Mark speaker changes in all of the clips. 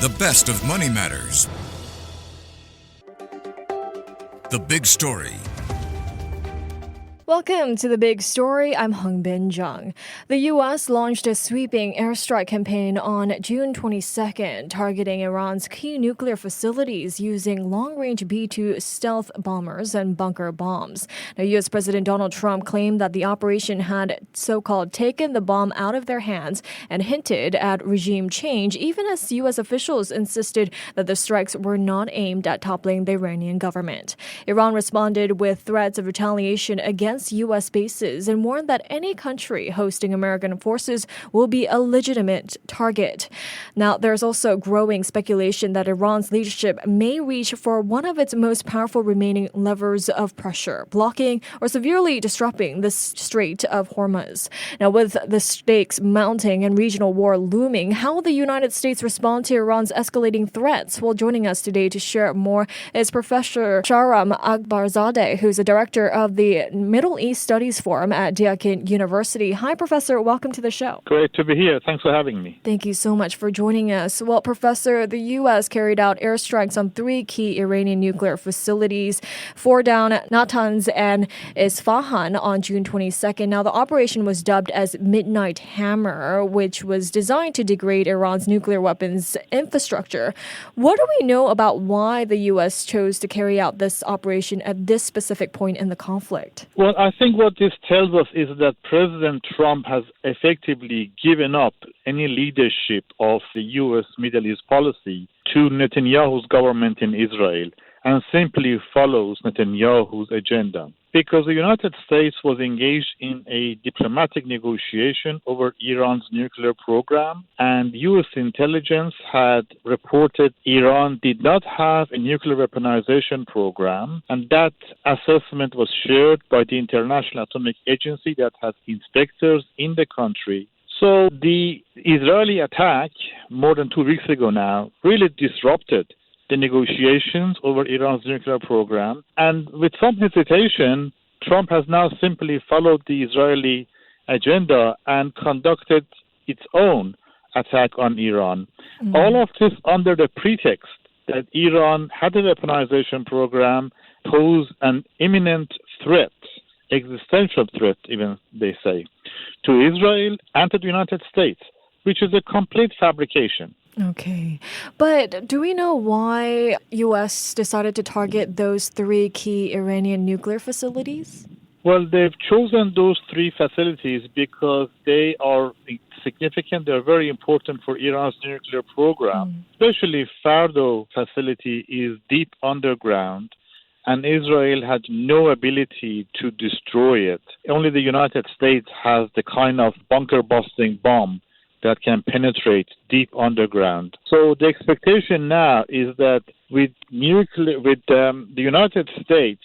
Speaker 1: The best of Money Matters. The Big Story.
Speaker 2: Welcome to The Big Story. I'm Hongbin Jeong. The U.S. launched a sweeping airstrike campaign on June 22nd, targeting Iran's key nuclear facilities using long-range B-2 stealth bombers and bunker bombs. Now, U.S. President Donald Trump claimed that the operation had so-called taken the bomb out of their hands and hinted at regime change, even as U.S. officials insisted that the strikes were not aimed at toppling the Iranian government. Iran responded with threats of retaliation against U.S. bases and warned that any country hosting American forces will be a legitimate target. Now, there's also growing speculation that Iran's leadership may reach for one of its most powerful remaining levers of pressure, blocking or severely disrupting the Strait of Hormuz. Now, with the stakes mounting and regional war looming, how will the United States respond to Iran's escalating threats? Well, joining us today to share more is Professor Shahram Akbarzadeh, who's the director of the Middle East Studies Forum at Deakin University. Hi, Professor. Welcome to the show.
Speaker 3: Great to be here. Thanks for having me.
Speaker 2: Thank you so much for joining us. Well, Professor, the U.S. carried out airstrikes on three key Iranian nuclear facilities, Fordow, Natanz, and Isfahan on June 22nd. Now, the operation was dubbed as Midnight Hammer, which was designed to degrade Iran's nuclear weapons infrastructure. What do we know about why the U.S. chose to carry out this operation at this specific point in the conflict?
Speaker 3: Well, I think what this tells us is that President Trump has effectively given up any leadership of the U.S. Middle East policy to Netanyahu's government in Israel and simply follows Netanyahu's agenda. Because the United States was engaged in a diplomatic negotiation over Iran's nuclear program, and U.S. intelligence had reported Iran did not have a nuclear weaponization program, and that assessment was shared by the International Atomic Agency that has inspectors in the country. So the Israeli attack, more than 2 weeks ago now, really disrupted the negotiations over Iran's nuclear program. And with some hesitation, Trump has now simply followed the Israeli agenda and conducted its own attack on Iran. All of this under the pretext that Iran had a weaponization program, posed an imminent threat, existential threat even, they say, to Israel and to the United States, which is a complete fabrication.
Speaker 2: Okay. But do we know why U.S. decided to target those three key Iranian nuclear facilities?
Speaker 3: Well, they've chosen those three facilities because they are significant. They're very important for Iran's nuclear program. Especially Fordow facility is deep underground, and Israel had no ability to destroy it. Only the United States has the kind of bunker-busting bomb that can penetrate deep underground. So the expectation now is that with the United States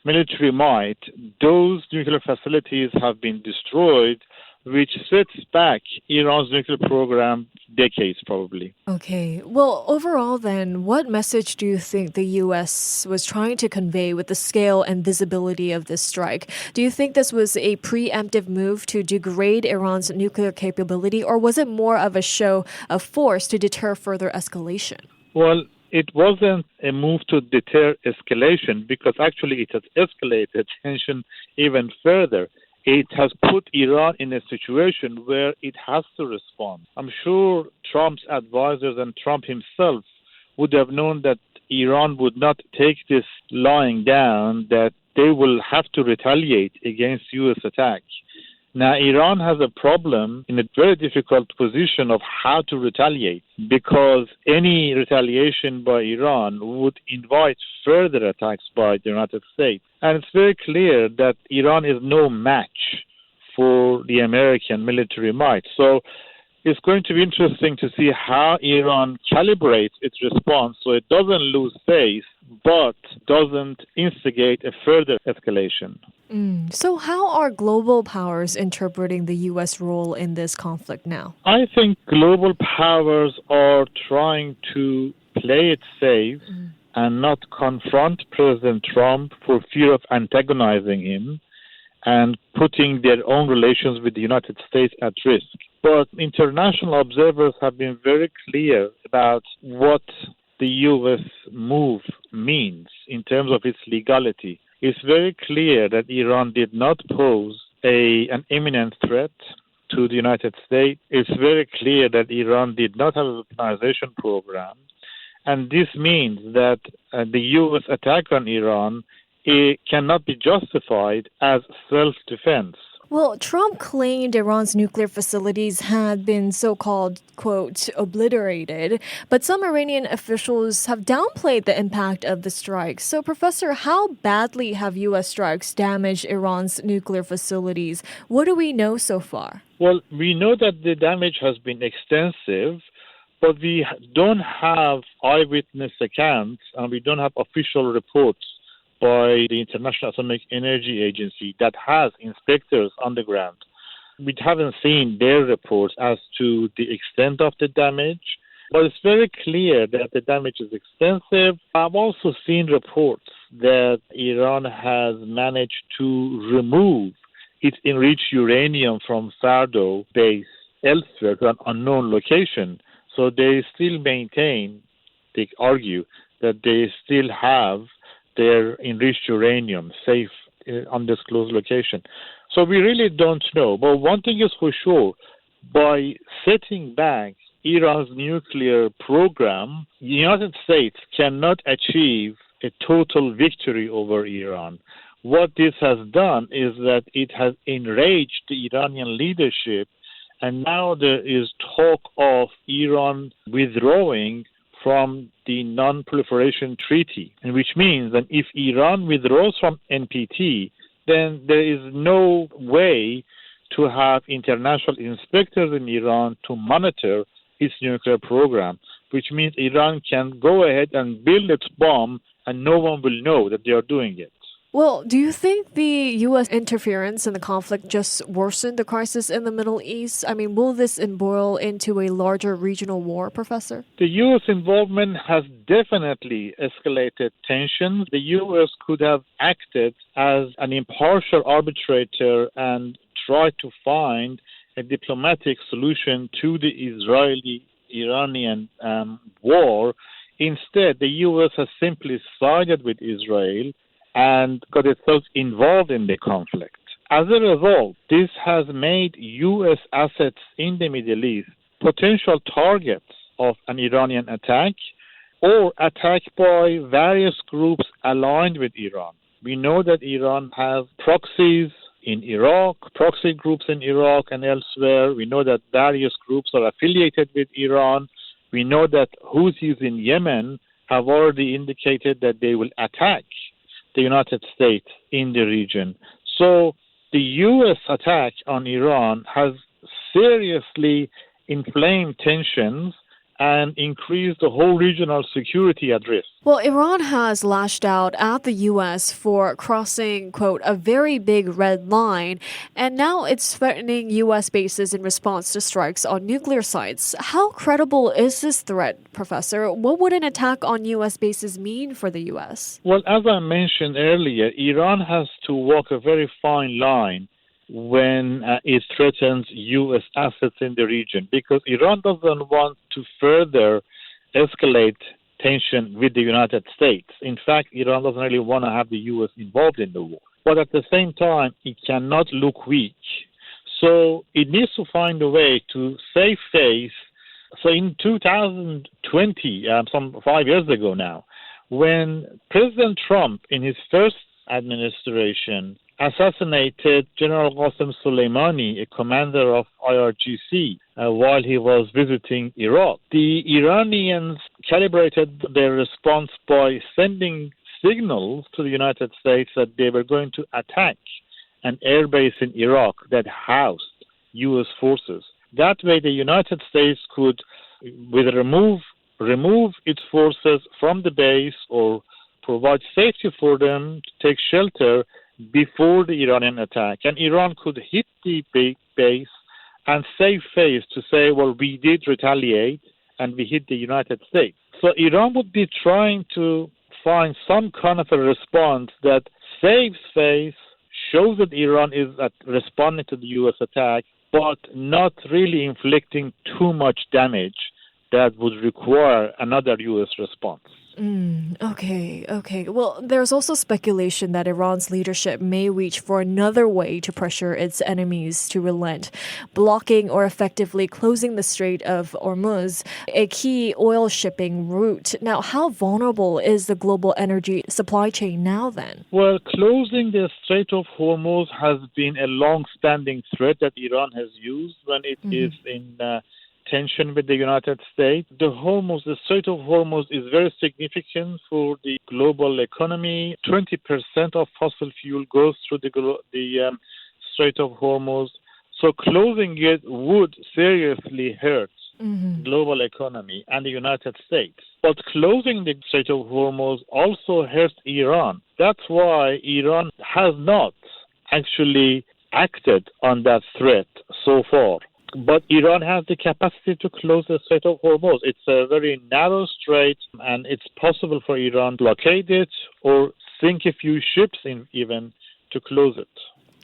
Speaker 3: military might, those nuclear facilities have been destroyed, which sets back Iran's nuclear program decades, probably.
Speaker 2: Okay. Well, overall then, what message do you think the U.S. was trying to convey with the scale and visibility of this strike? Do you think this was a preemptive move to degrade Iran's nuclear capability, or was it more of a show of force to deter further escalation?
Speaker 3: Well, it wasn't a move to deter escalation because actually it has escalated tension even further. It has put Iran in a situation where it has to respond. I'm sure Trump's advisors and Trump himself would have known that Iran would not take this lying down, that they will have to retaliate against U.S. attack. Now, Iran has a problem in a very difficult position of how to retaliate, because any retaliation by Iran would invite further attacks by the United States. And it's very clear that Iran is no match for the American military might. So it's going to be interesting to see how Iran calibrates its response so it doesn't lose face, but doesn't instigate a further escalation.
Speaker 2: So how are global powers interpreting the U.S. role in this conflict now?
Speaker 3: I think global powers are trying to play it safe and not confront President Trump for fear of antagonizing him and putting their own relations with the United States at risk. But international observers have been very clear about what the U.S. move means in terms of its legality. It's very clear that Iran did not pose an imminent threat to the United States. It's very clear that Iran did not have a weaponization program. And this means that the U.S. attack on Iran cannot be justified as self-defense.
Speaker 2: Well, Trump claimed Iran's nuclear facilities had been so-called, quote, obliterated, but some Iranian officials have downplayed the impact of the strikes. So, Professor, how badly have U.S. strikes damaged Iran's nuclear facilities? What do we know so far?
Speaker 3: Well, we know that the damage has been extensive, but we don't have eyewitness accounts and we don't have official reports by the International Atomic Energy Agency that has inspectors on the ground. We haven't seen their reports as to the extent of the damage, but it's very clear that the damage is extensive. I've also seen reports that Iran has managed to remove its enriched uranium from Fordo base elsewhere to an unknown location. So they still maintain, they argue, that they still have their enriched uranium safe in undisclosed location. So we really don't know. But one thing is for sure, by setting back Iran's nuclear program, the United States cannot achieve a total victory over Iran. What this has done is that it has enraged the Iranian leadership, and now there is talk of Iran withdrawing from the Non-Proliferation Treaty, which means that if Iran withdraws from NPT, then there is no way to have international inspectors in Iran to monitor its nuclear program, which means Iran can go ahead and build its bomb and no one will know that they are doing it.
Speaker 2: Well, do you think the U.S. interference in the conflict just worsened the crisis in the Middle East? I mean, will this boil into a larger regional war, Professor?
Speaker 3: The U.S. involvement has definitely escalated tensions. The U.S. could have acted as an impartial arbitrator and tried to find a diplomatic solution to the Israeli-Iranian war. Instead, the U.S. has simply sided with Israel and got itself involved in the conflict. As a result, this has made U.S. assets in the Middle East potential targets of an Iranian attack or attack by various groups aligned with Iran. We know that Iran has proxies in Iraq, proxy groups in Iraq and elsewhere. We know that various groups are affiliated with Iran. We know that Houthis in Yemen have already indicated that they will attack the United States in the region. So the U.S. attack on Iran has seriously inflamed tensions and increased the whole regional security at risk.
Speaker 2: Well, Iran has lashed out at the U.S. for crossing, quote, a very big red line, and now it's threatening U.S. bases in response to strikes on nuclear sites. How credible is this threat, Professor? What would an attack on U.S. bases mean for the U.S.?
Speaker 3: Well, as I mentioned earlier, Iran has to walk a very fine line when it threatens U.S. assets in the region, because Iran doesn't want to further escalate tension with the United States. In fact, Iran doesn't really want to have the U.S. involved in the war. But at the same time, it cannot look weak. So it needs to find a way to save face. So in 2020, some 5 years ago now, when President Trump, in his first administration, assassinated General Qasem Soleimani, a commander of IRGC, while he was visiting Iraq. The Iranians calibrated their response by sending signals to the United States that they were going to attack an airbase in Iraq that housed U.S. forces. That way, the United States could remove its forces from the base or provide safety for them to take shelter before the Iranian attack. And Iran could hit the base and save face to say, well, we did retaliate and we hit the United States. So Iran would be trying to find some kind of a response that saves face, shows that Iran is responding to the U.S. attack, but not really inflicting too much damage that would require another U.S. response.
Speaker 2: Okay. Well, there's also speculation that Iran's leadership may reach for another way to pressure its enemies to relent, blocking or effectively closing the Strait of Hormuz, a key oil shipping route. Now, how vulnerable is the global energy supply chain now then?
Speaker 3: Well, closing the Strait of Hormuz has been a long-standing threat that Iran has used when it is in tension with the United States. The Strait of Hormuz is very significant for the global economy. 20% of fossil fuel goes through the Strait of Hormuz. So closing it would seriously hurt global economy and the United States. But closing the Strait of Hormuz also hurts Iran. That's why Iran has not actually acted on that threat so far. But Iran has the capacity to close the Strait of Hormuz. It's a very narrow strait, and it's possible for Iran to blockade it or sink a few ships in even to close it.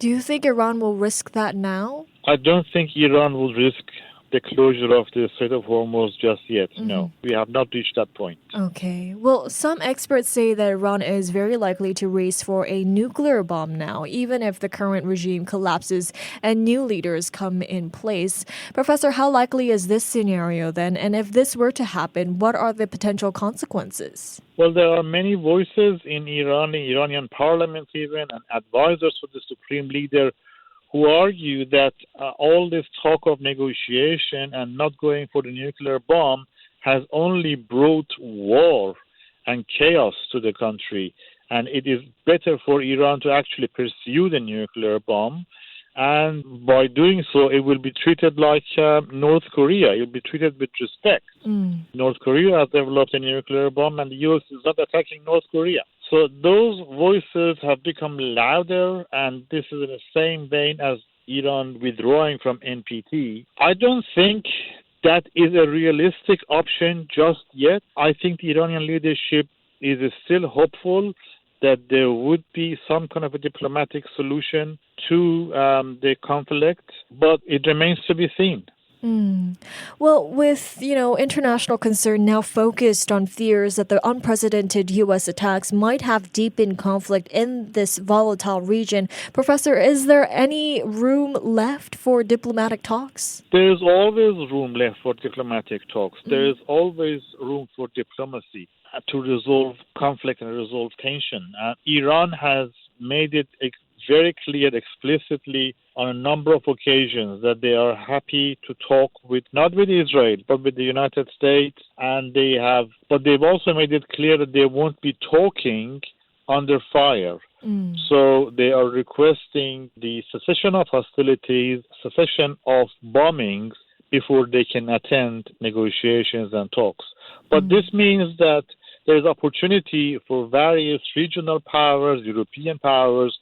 Speaker 2: Do you think Iran will risk that now?
Speaker 3: I don't think Iran will risk the closure of the Strait of Hormuz just yet. No, we have not reached that point.
Speaker 2: Okay. Well, some experts say that Iran is very likely to race for a nuclear bomb now, even if the current regime collapses and new leaders come in place. Professor, how likely is this scenario then? And if this were to happen, what are the potential consequences?
Speaker 3: Well, there are many voices in Iran, the Iranian parliament even, and advisors for the supreme leader who argue that all this talk of negotiation and not going for the nuclear bomb has only brought war and chaos to the country. And it is better for Iran to actually pursue the nuclear bomb. And by doing so, it will be treated like North Korea. It will be treated with respect. North Korea has developed a nuclear bomb, and the U.S. is not attacking North Korea. So those voices have become louder, and this is in the same vein as Iran withdrawing from NPT. I don't think that is a realistic option just yet. I think the Iranian leadership is still hopeful that there would be some kind of a diplomatic solution to the conflict, but it remains to be seen.
Speaker 2: Well, with, international concern now focused on fears that the unprecedented U.S. attacks might have deepened conflict in this volatile region, Professor, is there any room left for diplomatic talks?
Speaker 3: There is always room left for diplomatic talks. There is always room for diplomacy to resolve conflict and resolve tension. Iran has made it very clear explicitly on a number of occasions that they are happy to talk not with Israel, but with the United States. And but they've also made it clear that they won't be talking under fire. So they are requesting the cessation of hostilities, cessation of bombings before they can attend negotiations and talks. But this means that there is opportunity for various regional powers, European powers,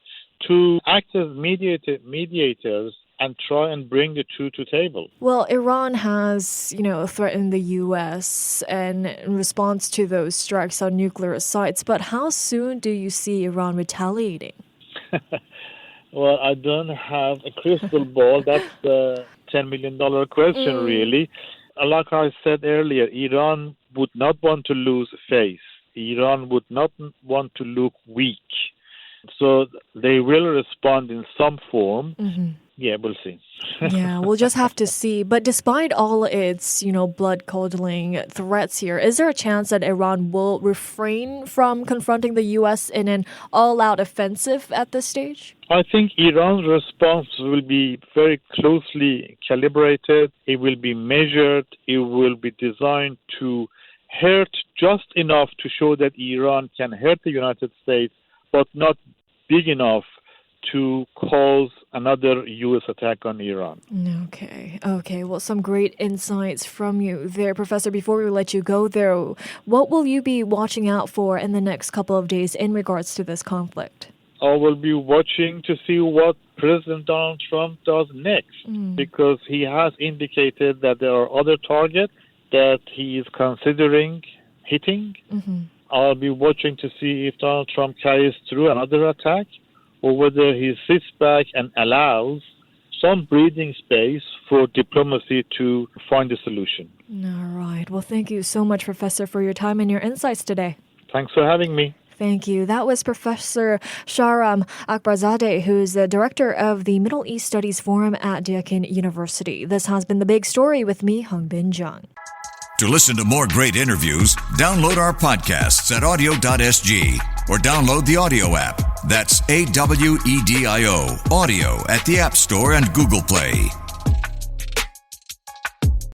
Speaker 3: to act as mediators and try and bring the two to table.
Speaker 2: Well, Iran has, threatened the U.S. and in response to those strikes on nuclear sites. But how soon do you see Iran retaliating?
Speaker 3: Well, I don't have a crystal ball. That's the $10 million question, really. Like I said earlier, Iran would not want to lose face. Iran would not want to look weak. So they will respond in some form. Yeah, we'll see.
Speaker 2: Yeah, we'll just have to see. But despite all its, blood-curdling threats here, is there a chance that Iran will refrain from confronting the U.S. in an all-out offensive at this stage?
Speaker 3: I think Iran's response will be very closely calibrated. It will be measured. It will be designed to hurt just enough to show that Iran can hurt the United States, but not big enough to cause another U.S. attack on Iran.
Speaker 2: Okay. Well, some great insights from you there, Professor. Before we let you go there, what will you be watching out for in the next couple of days in regards to this conflict?
Speaker 3: I will be watching to see what President Donald Trump does next, because he has indicated that there are other targets that he is considering hitting. I'll be watching to see if Donald Trump carries through another attack, or whether he sits back and allows some breathing space for diplomacy to find a solution.
Speaker 2: All right. Well, thank you so much, Professor, for your time and your insights today.
Speaker 3: Thanks for having me.
Speaker 2: Thank you. That was Professor Shahram Akbarzadeh, who's the director of the Middle East Studies Forum at Deakin University. This has been The Big Story with me, Hongbin Jeong.
Speaker 1: To listen to more great interviews, download our podcasts at audio.sg or download the audio app. That's AWEDIO, audio at the App Store and Google Play.